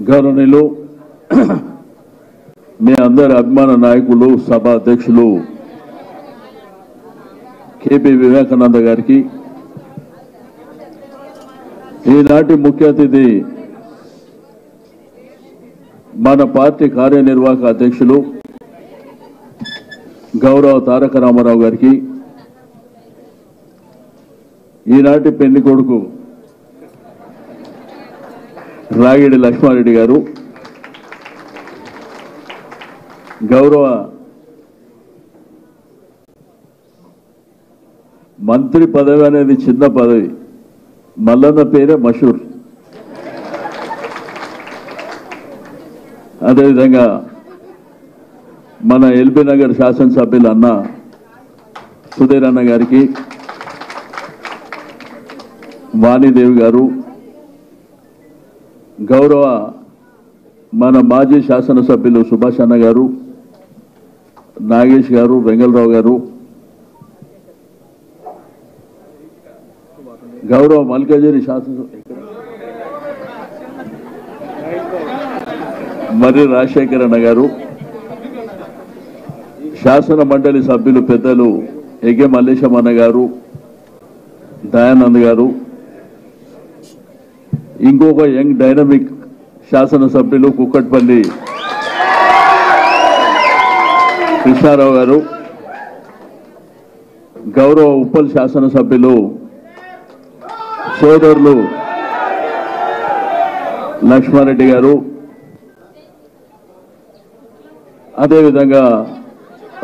గౌరవనీయులు మీ అందరి అభిమాన నాయకులు సభ అధ్యక్షులు కేపీ వివేకానంద గారికి ఈనాటి ముఖ్య అతిథి మన పార్టీ కార్యనిర్వాహక అధ్యక్షులు గౌరవ తారక రామారావు గారికి ఈనాటి పెళ్లి కొడుకు రాగిడి లక్ష్మారెడ్డి గారు గౌరవ మంత్రి పదవి అనేది చిన్న పదవి మల్లన్న పేరే మషూర్ అదేవిధంగా మన ఎల్బీ నగర్ శాసనసభ్యులు అన్న సుధీర్ అన్న గారికి వాణిదేవి గారు గౌరవ మన మాజీ శాసనసభ్యులు సుభాష్ అన్న గారు నాగేష్ గారు వెంగళరావు గారు గౌరవ మల్కాజిగిరి శాసనసభ్యులు మరి రాజశేఖర్ అన్న గారు శాసన మండలి సభ్యులు పెద్దలు ఎగే మల్లేశం అన్న గారు దయానంద్ గారు ఇంకొక యంగ్ డైనమిక్ శాసనసభ్యులు కుక్కట్పల్లి కృష్ణారావు గారు గౌరవ ఉప్పల్ శాసనసభ్యులు సోదరులు లక్ష్మారెడ్డి గారు అదేవిధంగా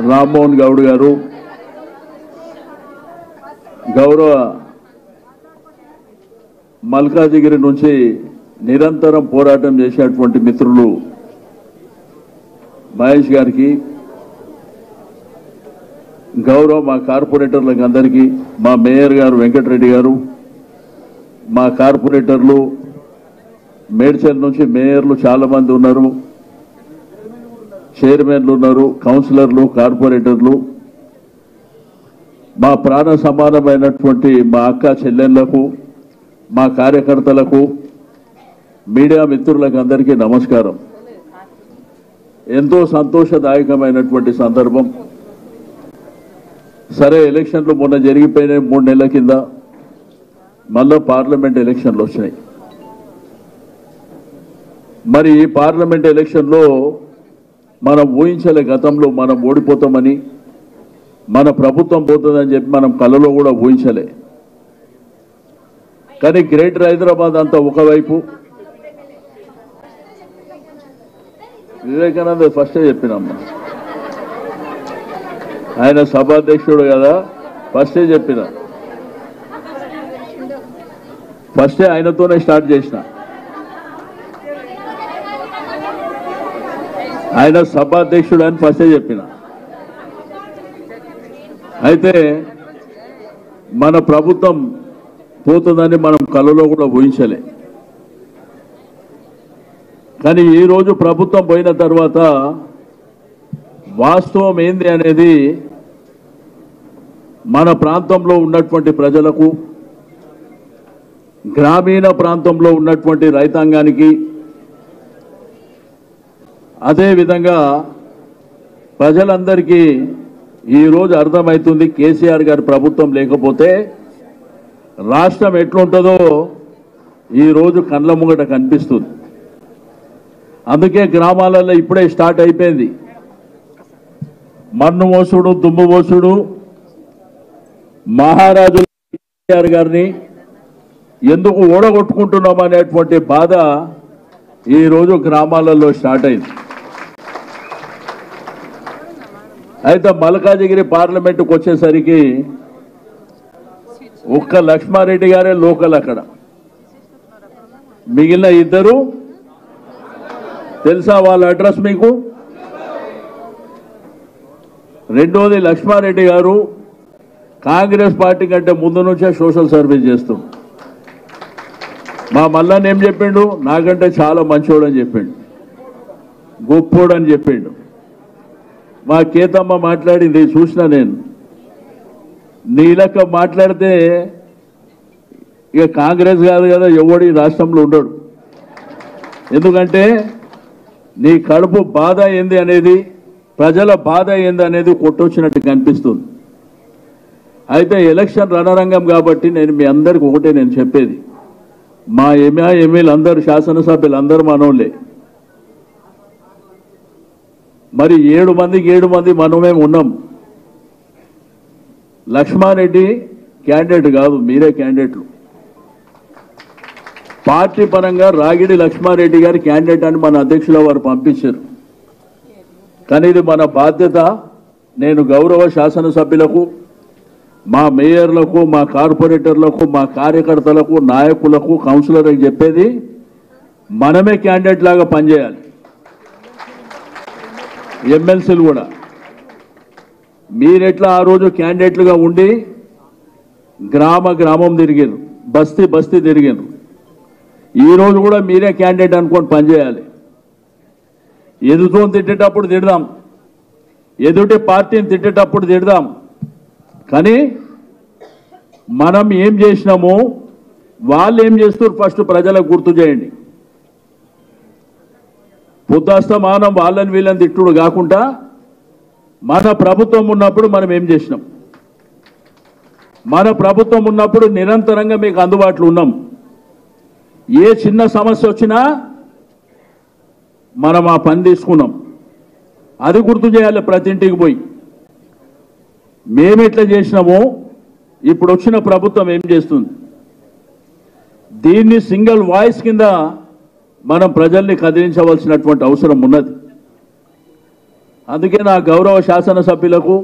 రామ్మోహన్ గౌడ్ గారు గౌరవ మల్కాజిగిరి నుంచి నిరంతరం పోరాటం చేసేటువంటి మిత్రులు మహేష్ గారికి గౌరవ మా కార్పొరేటర్లకు అందరికీ మా మేయర్ గారు వెంకటరెడ్డి గారు మా కార్పొరేటర్లు మేడ్చల్ నుంచి మేయర్లు చాలామంది ఉన్నారు చైర్మన్లు ఉన్నారు కౌన్సిలర్లు కార్పొరేటర్లు మా ప్రాణ సమానమైనటువంటి మా అక్క చెల్లెళ్లకు మా కార్యకర్తలకు మీడియా మిత్రులకు అందరికీ నమస్కారం ఎంతో సంతోషదాయకమైనటువంటి సందర్భం సరే ఎలక్షన్లు మొన్న జరిగిపోయినాయి 3 నెలల కింద మళ్ళీ పార్లమెంట్ ఎలక్షన్లు వచ్చినాయి మరి ఈ పార్లమెంట్ ఎలక్షన్లో మనం ఊహించలే గతంలో మనం ఓడిపోతామని మన ప్రభుత్వం పోతుందని చెప్పి మనం కళ్ళలో కూడా ఊహించలే కానీ గ్రేటర్ హైదరాబాద్ అంతా ఒకవైపు వివేకానంద ఫస్టే చెప్పినమ్మా ఆయన సభాధ్యక్షుడు కదా ఫస్టే చెప్పిన ఫస్టే ఆయనతోనే స్టార్ట్ చేసిన ఆయన సభాధ్యక్షుడు అని ఫస్టే చెప్పిన అయితే మన ప్రభుత్వం పోతుందని మనం కళ్ళలో కూడా ఊహించలే కానీ ఈరోజు ప్రభుత్వం పోయిన తర్వాత వాస్తవం ఏంది అనేది మన ప్రాంతంలో ఉన్నటువంటి ప్రజలకు గ్రామీణ ప్రాంతంలో ఉన్నటువంటి రైతాంగానికి అదేవిధంగా ప్రజలందరికీ ఈరోజు అర్థమవుతుంది కేసీఆర్ గారి ప్రభుత్వం లేకపోతే రాష్ట్రం ఎట్లుంటుందో ఈరోజు కండ్ల ముంగట కనిపిస్తుంది అందుకే గ్రామాలలో ఇప్పుడే స్టార్ట్ అయిపోయింది మన్ను మోసుడు దుమ్ము మోసుడు మహారాజు కేసీఆర్ గారిని ఎందుకు ఓడగొట్టుకుంటున్నాం అనేటువంటి బాధ ఈరోజు గ్రామాలలో స్టార్ట్ అయింది అయితే మల్కాజిగిరి పార్లమెంటుకు వచ్చేసరికి ఒక్క లక్ష్మారెడ్డి గారే లోకల్ అక్కడ మిగిలిన ఇద్దరు తెలుసా వాళ్ళ అడ్రస్ మీకు రెండోది లక్ష్మారెడ్డి గారు కాంగ్రెస్ పార్టీ కంటే ముందు నుంచే సోషల్ సర్వీస్ చేస్తుండు మా మల్లన్న ఏం చెప్పిండు నాకంటే చాలా మంచోడు అని చెప్పిండు గొప్పోడు అని చెప్పిండు మా కేతమ్మ మాట్లాడింది చూసిన నేను నీలక మాట్లాడితే ఇక కాంగ్రెస్ కాదు కదా, ఎవడు ఈ రాష్ట్రంలో ఉండడు. ఎందుకంటే నీ కడుపు బాధ ఏంది అనేది, ప్రజల బాధ ఏంది అనేది కొట్టొచ్చినట్టు కనిపిస్తుంది. అయితే ఎలక్షన్ రణరంగం కాబట్టి నేను మీ అందరికి ఒకటే నేను చెప్పేది, మా ఎమ్మెల్యేలు అందరూ, శాసనసభ్యులు అందరూ మనోళ్ళే. మరి 7 మందికి 7 మంది మనమే ఉన్నాం. లక్ష్మారెడ్డి క్యాండిడేట్ కాదు, మీరే క్యాండిడేట్లు. పార్టీ పరంగా రాగిడి లక్ష్మారెడ్డి గారి క్యాండిడేట్ అని మన అధ్యక్షుల వారు పంపించారు. కానీ ఇది మన బాధ్యత. నేను గౌరవ శాసనసభ్యులకు, మా మేయర్లకు, మా కార్పొరేటర్లకు, మా కార్యకర్తలకు, నాయకులకు, కౌన్సిలర్లకు చెప్పేది, మనమే క్యాండిడేట్ లాగా పనిచేయాలి. ఎమ్మెల్సీలు కూడా మీరెట్లా ఆ రోజు క్యాండిడేట్లుగా ఉండి గ్రామం తిరిగారు, బస్తీ తిరిగారు. ఈరోజు కూడా మీరే క్యాండిడేట్ అనుకొని పనిచేయాలి. ఎదుటోని తిట్టేటప్పుడు తిడదాం, ఎదుటి పార్టీని తిట్టేటప్పుడు తిడదాం, కానీ మనం ఏం చేసినామో వాళ్ళు ఏం చేస్తారు ఫస్ట్ ప్రజలకు గుర్తు చేయండి. పొద్దాస్తమానం వాళ్ళని వీళ్ళని తిట్టుడు కాకుండా మన ప్రభుత్వం ఉన్నప్పుడు మనం ఏం చేసినాం, మన ప్రభుత్వం ఉన్నప్పుడు నిరంతరంగా మీకు అందుబాటులో ఉన్నాం. ఏ చిన్న సమస్య వచ్చినా మనం ఆ పని తీసుకున్నాం. అది గుర్తు చేయాలి ప్రతి ఇంటికి పోయి. మేమెట్లా చేసినామో ఇప్పుడు వచ్చిన ప్రభుత్వం ఏం చేస్తుంది, దీన్ని సింగిల్ వాయిస్ కింద మనం ప్రజల్ని కదిలించవలసినటువంటి అవసరం ఉన్నది. అందుకే నా గౌరవ శాసనసభ్యులకు,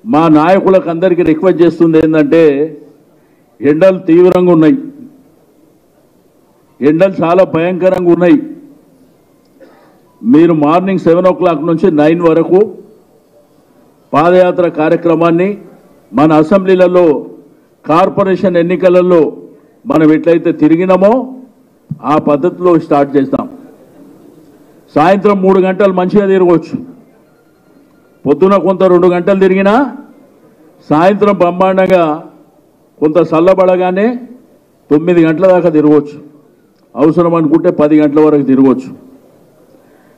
మా నాయకులకు అందరికీ రిక్వెస్ట్ చేస్తుంది ఏంటంటే, ఎండలు తీవ్రంగా ఉన్నాయి, ఎండలు చాలా భయంకరంగా ఉన్నాయి. మీరు మార్నింగ్ 7 o'clock నుంచి 9 వరకు పాదయాత్ర కార్యక్రమాన్ని మన అసెంబ్లీలలో, కార్పొరేషన్ ఎన్నికలలో మనం ఎట్లయితే తిరిగినామో ఆ పద్ధతిలో స్టార్ట్ చేస్తాం. సాయంత్రం 3 గంటలు మంచిగా తిరగవచ్చు. పొద్దున కొంత 2 గంటలు తిరిగినా సాయంత్రం బ్రహ్మాండంగా కొంత చల్లబడగానే 9 గంటల దాకా తిరగవచ్చు. అవసరం అనుకుంటే 10 గంటల వరకు తిరగవచ్చు.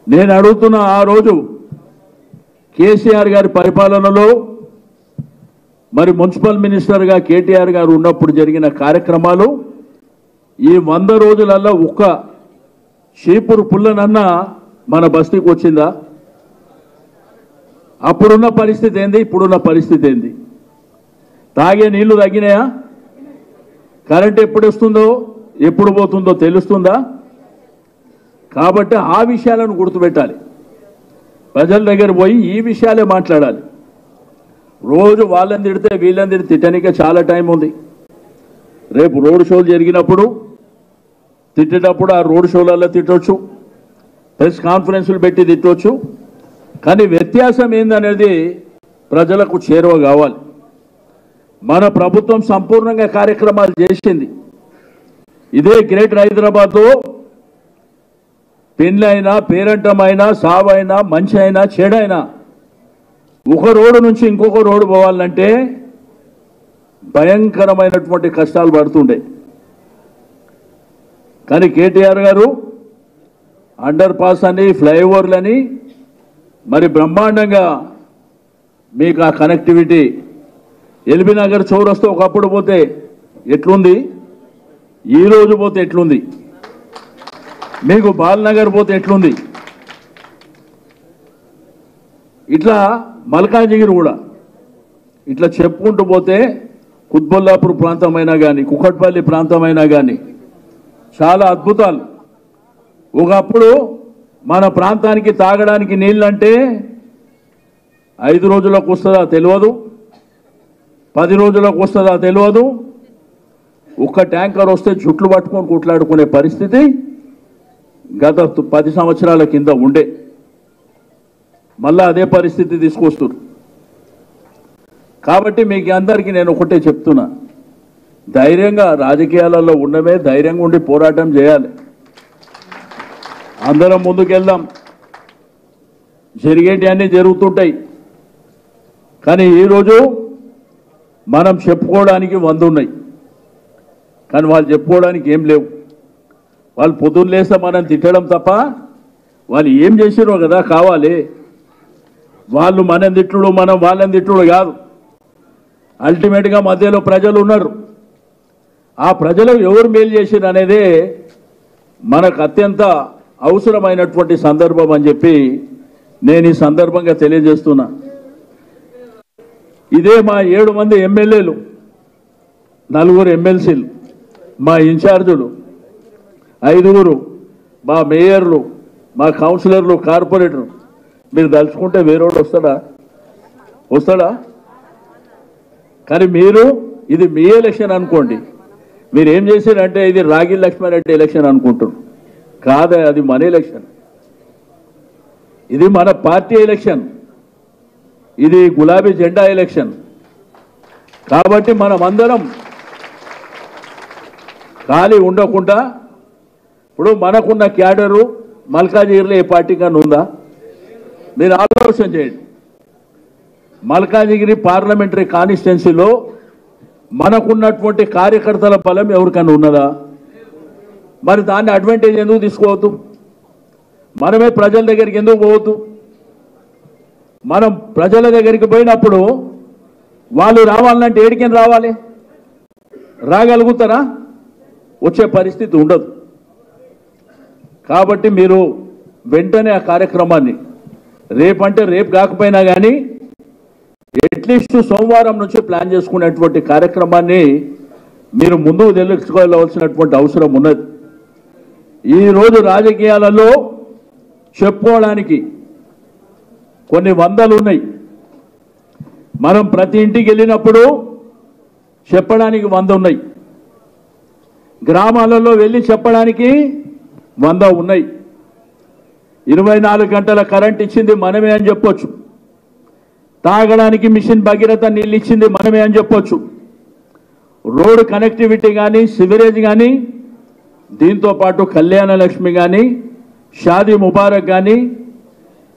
నేను అడుగుతున్న, ఆ రోజు కేసీఆర్ గారి పరిపాలనలో మరి మున్సిపల్ మినిస్టర్గా కేటీఆర్ గారు ఉన్నప్పుడు జరిగిన కార్యక్రమాలు ఈ 100 రోజులలో ఒక్క చీపురు పుల్లనన్నా మన బస్తీకి వచ్చిందా? అప్పుడున్న పరిస్థితి ఏంది, ఇప్పుడున్న పరిస్థితి ఏంది? తాగే నీళ్లు తగ్గినాయా? కరెంట్ ఎప్పుడు వస్తుందో ఎప్పుడు పోతుందో తెలుస్తుందా? కాబట్టి ఆ విషయాలను గుర్తుపెట్టాలి. ప్రజల దగ్గర పోయి ఈ విషయాలే మాట్లాడాలి. రోజు వాళ్ళని తిడితే వీళ్ళని తిట్టడానికే చాలా టైం ఉంది. రేపు రోడ్ షోలు జరిగినప్పుడు తిట్టేటప్పుడు ఆ రోడ్ షోలలో తిట్టవచ్చు, ప్రెస్ కాన్ఫరెన్సులు పెట్టి తిట్టవచ్చు. కానీ వ్యత్యాసం ఏందనేది ప్రజలకు చేరువ కావాలి. మన ప్రభుత్వం సంపూర్ణంగా కార్యక్రమాలు చేసింది. ఇదే గ్రేటర్ హైదరాబాద్లో పెళ్ళైనా, పేరంటమైనా, సావైనా, మంచి అయినా, చెడైనా ఒక రోడ్డు నుంచి ఇంకొక రోడ్డు పోవాలంటే భయంకరమైనటువంటి కష్టాలు పడుతుండే. కానీ కేటీఆర్ గారు అండర్ పాస్ అని, ఫ్లైఓవర్లని మరి బ్రహ్మాండంగా మీకు ఆ కనెక్టివిటీ. ఎల్బీ నగర్ చౌరస్తా ఒకప్పుడు పోతే ఎట్లుంది, ఈరోజు పోతే ఎట్లుంది, మీకు బాలనగర్ పోతే ఎట్లుంది, ఇట్లా మల్కాజిగిరి కూడా ఇట్లా చెప్పుకుంటూ పోతే కుత్బుల్లాపూర్ ప్రాంతమైనా కానీ, కుకట్పల్లి ప్రాంతమైనా కానీ చాలా అద్భుతాలు. ఒకప్పుడు మన ప్రాంతానికి తాగడానికి నీళ్ళంటే 5 రోజులకు వస్తుందా తెలియదు, 10 రోజులకు వస్తుందా తెలియదు. ఒక్క ట్యాంకర్ వస్తే జుట్లు పట్టుకొని కొట్లాడుకునే పరిస్థితి గత 10 సంవత్సరాల కింద ఉండే. మళ్ళా అదే పరిస్థితి తీసుకొస్తారు. కాబట్టి మీకు అందరికీ నేను ఒకటే చెప్తున్నా, ధైర్యంగా రాజకీయాలలో ఉండమే, ధైర్యంగా ఉండి పోరాటం చేయాలి. అందరం ముందుకెళ్దాం. జరిగేటి అన్నీ జరుగుతుంటాయి. కానీ ఈరోజు మనం చెప్పుకోవడానికి 100 ఉన్నాయి. కానీ వాళ్ళు చెప్పుకోవడానికి ఏం లేవు. వాళ్ళు పొద్దున్న లేస్తే మనం తిట్టడం తప్ప వాళ్ళు ఏం చేసిరో కదా కావాలి. వాళ్ళు మనం తిట్టుడు, మనం వాళ్ళని తిట్టుడు కాదు. అల్టిమేట్గా మధ్యలో ప్రజలు ఉన్నారు. ఆ ప్రజలు ఎవరు మేలు చేసిరు అనేదే మనకు అత్యంత అవసరమైనటువంటి సందర్భం అని చెప్పి నేను ఈ సందర్భంగా తెలియజేస్తున్నా. ఇదే మా 7 మంది ఎమ్మెల్యేలు, 4 ఎమ్మెల్సీలు, మా ఇన్ఛార్జులు, 5 మా మేయర్లు, మా కౌన్సిలర్లు, కార్పొరేటర్. మీరు తలుచుకుంటే వేరేవాడు వస్తాడా? కానీ మీరు ఇది మీ ఎలక్షన్ అనుకోండి. మీరు ఏం చేశారంటే ఇది రాగి లక్ష్మారెడ్డి ఎలక్షన్ అనుకుంటారు. కాదా, అది మన ఎలక్షన్. ఇది మన పార్టీ ఎలక్షన్. ఇది గులాబీ జెండా ఎలక్షన్. కాబట్టి మనం అందరం ఖాళీ ఉండకుండా, ఇప్పుడు మనకున్న క్యాడరు మల్కాజిగిరిలో ఏ పార్టీ కన్నా ఉందా? మీరు ఆలోచన చేయండి. మల్కాజిగిరి పార్లమెంటరీ కాన్స్టిట్యున్సీలో మనకున్నటువంటి కార్యకర్తల బలం ఎవరికన్నా ఉన్నదా? మరి దాన్ని అడ్వాంటేజ్ ఎందుకు తీసుకోవద్దు? మనమే ప్రజల దగ్గరికి ఎందుకు పోవద్దు? మనం ప్రజల దగ్గరికి పోయినప్పుడు వాళ్ళు రావాలంటే ఏడికని రావాలి? రాగలుగుతారా? వచ్చే పరిస్థితి ఉండదు. కాబట్టి మీరు వెంటనే ఆ కార్యక్రమాన్ని రేపంటే రేపు కాకపోయినా కానీ అట్లీస్ట్ సోమవారం నుంచి ప్లాన్ చేసుకునేటువంటి కార్యక్రమాన్ని మీరు ముందుకు తెలుసుకోవాల్సినటువంటి అవసరం ఉన్నది. ఈరోజు రాజకీయాలలో చెప్పుకోవడానికి కొన్ని వందలు ఉన్నాయి. మనం ప్రతి ఇంటికి వెళ్ళినప్పుడు చెప్పడానికి 100 ఉన్నాయి. గ్రామాలలో వెళ్ళి చెప్పడానికి 100 ఉన్నాయి. 24 గంటల కరెంట్ ఇచ్చింది మనమే అని చెప్పొచ్చు. తాగడానికి మిషన్ భగీరథ నీళ్ళు ఇచ్చింది మనమే అని చెప్పొచ్చు. రోడ్ కనెక్టివిటీ కానీ, సివరేజ్ కానీ, దీంతో పాటు కళ్యాణ లక్ష్మి కానీ, షాదీ ముబారక్ కానీ,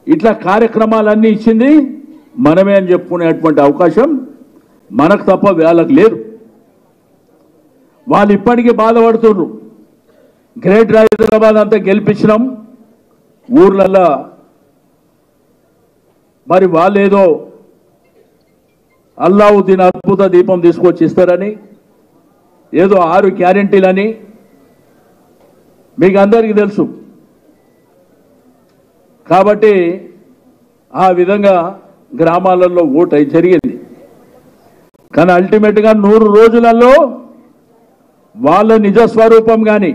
ఇట్లా కార్యక్రమాలన్నీ ఇచ్చింది మనమే అని చెప్పుకునేటువంటి అవకాశం మనకు తప్ప వాళ్ళకు లేదు. వాళ్ళు ఇప్పటికీ బాధపడుతున్నారు. గ్రేటర్ హైదరాబాద్ అంతా గెలిపించినాం, ఊర్లల్లో మరి వాళ్ళేదో అల్లావుద్దీన్ అద్భుత దీపం తీసుకొచ్చి ఇస్తారని, ఏదో 6 గ్యారెంటీలని మీకు అందరికీ తెలుసు. కాబట్టి ఆ విధంగా గ్రామాలలో ఓటు జరిగింది. కానీ అల్టిమేట్గా 100 రోజులలో వాళ్ళ నిజస్వరూపం కానీ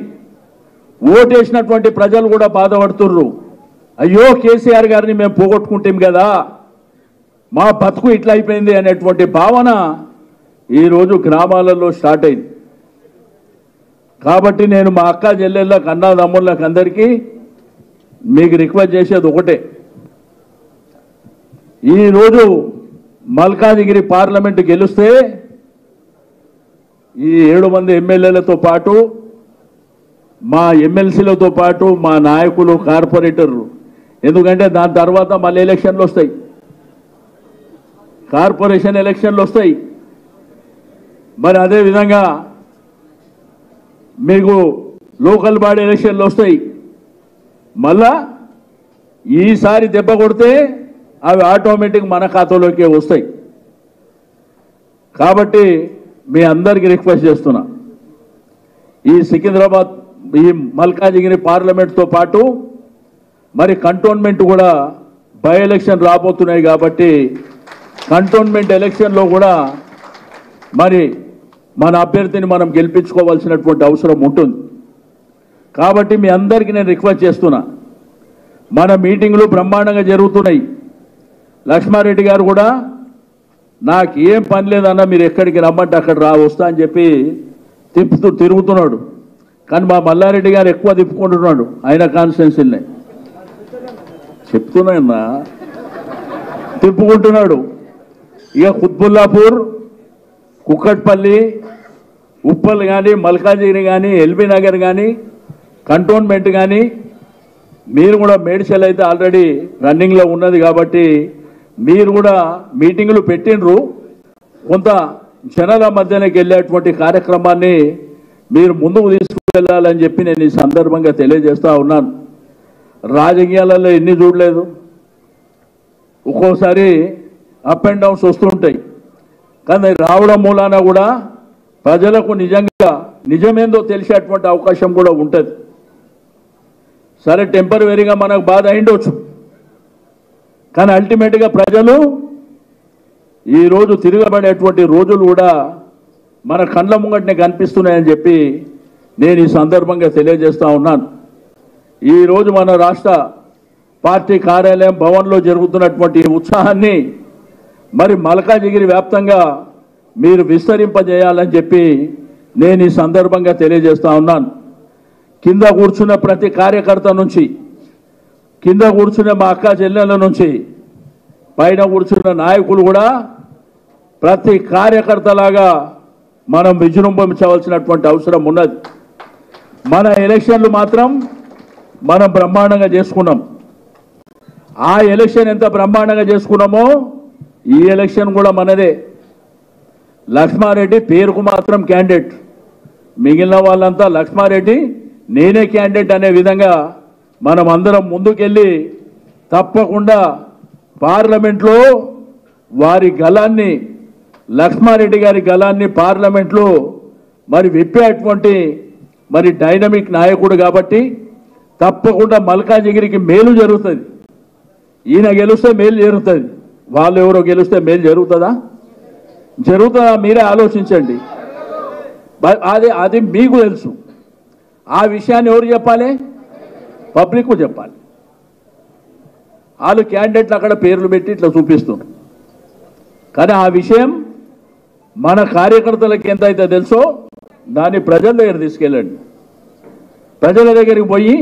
ఓటేసినటువంటి ప్రజలు కూడా బాధపడుతుర్రు. అయ్యో కేసీఆర్ గారిని మేము పోగొట్టుకుంటాం కదా, మా బతుకు ఇట్లా అయిపోయింది అనేటువంటి భావన ఈరోజు గ్రామాలలో స్టార్ట్ అయింది. కాబట్టి నేను మా అక్క చెల్లెళ్ళకి, అన్నదమ్ముళ్ళకి అందరికీ మీకు రిక్వెస్ట్ చేసేది ఒకటే. ఈరోజు మల్కాజిగిరి పార్లమెంటు గెలిస్తే ఈ 7 మంది ఎమ్మెల్యేలతో పాటు, మా ఎమ్మెల్సీలతో పాటు, మా నాయకులు, కార్పొరేటర్లు, ఎందుకంటే దాని తర్వాత మళ్ళీ ఎలక్షన్లు వస్తాయి, కార్పొరేషన్ ఎలక్షన్లు వస్తాయి. మరి అదేవిధంగా మీకు లోకల్ బాడీ ఎలక్షన్లు వస్తాయి. మళ్ళా ఈసారి దెబ్బ కొడితే అవి ఆటోమేటిక్ మన ఖాతాలోకే వస్తాయి. కాబట్టి మీ అందరికీ రిక్వెస్ట్ చేస్తున్నా, ఈ సికింద్రాబాద్, ఈ మల్కాజిగిరి పార్లమెంట్తో పాటు మరి కంటోన్మెంట్ కూడా బై ఎలక్షన్ రాబోతున్నాయి. కాబట్టి కంటోన్మెంట్ ఎలక్షన్లో కూడా మరి మన అభ్యర్థిని మనం గెలిపించుకోవాల్సినటువంటి అవసరం ఉంటుంది. కాబట్టి మీ అందరికీ నేను రిక్వెస్ట్ చేస్తున్నా, మన మీటింగ్లు బ్రహ్మాండంగా జరుగుతున్నాయి. లక్ష్మారెడ్డి గారు కూడా నాకు ఏం పని లేదన్నా, మీరు ఎక్కడికి రమ్మంటే అక్కడ వస్తా అని చెప్పి తిరుగుతున్నాడు. కానీ మా మల్లారెడ్డి గారు ఎక్కువ తిప్పుకుంటున్నాడు ఆయన కాన్స్టిట్యున్సీని. చెప్తున్నా తిప్పుకుంటున్నాడు. ఇక కుత్బుల్లాపూర్, కుక్కట్పల్లి, ఉప్పల్ కానీ, మల్కాజిగిరి కానీ, ఎల్బీ నగర్ కానీ, కంటోన్మెంట్ కానీ, మీరు కూడా మేడ్చల్ అయితే ఆల్రెడీ రన్నింగ్లో ఉన్నది. కాబట్టి మీరు కూడా మీటింగులు పెట్టినరు. కొంత జనాల మధ్యలోకి వెళ్ళేటువంటి కార్యక్రమాన్ని మీరు ముందుకు తీసుకువెళ్ళాలని చెప్పి నేను ఈ సందర్భంగా తెలియజేస్తా ఉన్నాను. రాజకీయాలలో ఎన్ని చూడలేదు, ఒక్కోసారి అప్ అండ్ డౌన్స్ వస్తుంటాయి. కానీ రావడం మూలాన కూడా ప్రజలకు నిజంగా నిజమేందో తెలిసేటువంటి అవకాశం కూడా ఉంటుంది. సరే, టెంపరవరీగా మనకు బాధ అయిండొచ్చు, కానీ అల్టిమేట్గా ప్రజలు ఈరోజు తిరగబడేటువంటి రోజులు కూడా మన కళ్ళ ముంగటనే కనిపిస్తున్నాయని చెప్పి నేను ఈ సందర్భంగా తెలియజేస్తా ఉన్నాను. ఈరోజు మన రాష్ట్ర పార్టీ కార్యాలయం భవన్లో జరుగుతున్నటువంటి ఉత్సాహాన్ని మరి మల్కాజిగిరి వ్యాప్తంగా మీరు విస్తరింపజేయాలని చెప్పి నేను ఈ సందర్భంగా తెలియజేస్తా ఉన్నాను. కింద కూర్చున్న ప్రతి కార్యకర్త నుంచి, కింద కూర్చున్న మా అక్క చెల్లెల నుంచి, పైన కూర్చున్న నాయకులు కూడా ప్రతి కార్యకర్తలాగా మనం విజృంభించవలసినటువంటి అవసరం ఉన్నది. మన ఎలక్షన్లు మాత్రం మనం బ్రహ్మాండంగా చేసుకున్నాం. ఆ ఎలక్షన్ ఎంత బ్రహ్మాండంగా చేసుకున్నామో ఈ ఎలక్షన్ కూడా మనదే. లక్ష్మారెడ్డి పేరుకు మాత్రం క్యాండిడేట్, మిగిలిన వాళ్ళంతా లక్ష్మారెడ్డి నేనే క్యాండిడేట్ అనే విధంగా మనం అందరం ముందుకెళ్ళి తప్పకుండా పార్లమెంట్లో వారి గలాన్ని, లక్ష్మారెడ్డి గారి గలాన్ని పార్లమెంట్లో మరి విప్పేటువంటి మరి డైనమిక్ నాయకుడు కాబట్టి తప్పకుండా మల్కాజిగిరికి మేలు జరుగుతుంది. ఈయన గెలిస్తే మేలు జరుగుతుంది, వాళ్ళు ఎవరో గెలిస్తే మేలు జరుగుతుందా? జరుగుతుందా? మీరే ఆలోచించండి. అది మీకు తెలుసు. ఆ విషయాన్ని ఎవరు చెప్పాలి? పబ్లిక్ చెప్పాలి. వాళ్ళు క్యాండిడేట్లు అక్కడ పేర్లు పెట్టి ఇట్లా చూపిస్తున్నారు, కానీ ఆ విషయం మన కార్యకర్తలకు ఎంతైతే తెలుసో దాన్ని ప్రజల దగ్గర తీసుకెళ్ళండి. ప్రజల దగ్గరికి పోయి,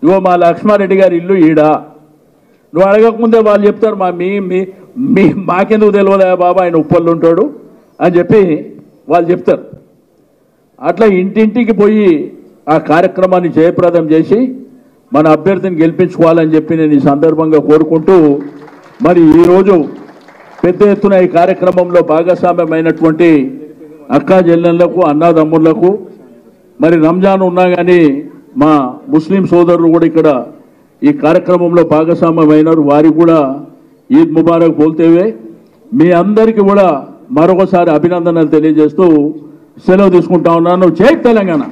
ఇగో మా లక్ష్మారెడ్డి గారి ఇల్లు ఈడా, నువ్వు అడగకముందే వాళ్ళు చెప్తారు, మాకెందుకు తెలియదా బాబా ఆయన ఉప్పల్లో ఉంటాడు అని చెప్పి వాళ్ళు చెప్తారు. అట్లా ఇంటింటికి పోయి ఆ కార్యక్రమాన్ని జయప్రదం చేసి మన అభ్యర్థిని గెలిపించుకోవాలని చెప్పి నేను ఈ సందర్భంగా కోరుకుంటూ, మరి ఈరోజు పెద్ద ఎత్తున ఈ కార్యక్రమంలో భాగస్వామ్యమైనటువంటి అక్కా చెల్లెళ్లకు, అన్నాదమ్ముళ్లకు, మరి రంజాన్ ఉన్నా కానీ మా ముస్లిం సోదరులు కూడా ఇక్కడ ఈ కార్యక్రమంలో భాగస్వామ్యమైనారు. వారికి కూడా ఈద్ ముబారక్ బోల్తేవే. మీ అందరికీ కూడా మరొకసారి అభినందనలు తెలియజేస్తూ సెలవు తీసుకుంటా ఉన్నాను. జై తెలంగాణ.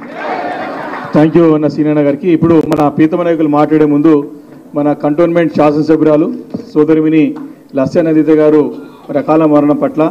థ్యాంక్ యూ అన్న సీనన్న గారికి. ఇప్పుడు మన ప్రీతమ నాయకులు మాట్లాడే ముందు మన కంటోన్మెంట్ శాసనసభ్యురాలు సోదరిమిని లస్య నదిత గారు రకాల మరణం పట్ల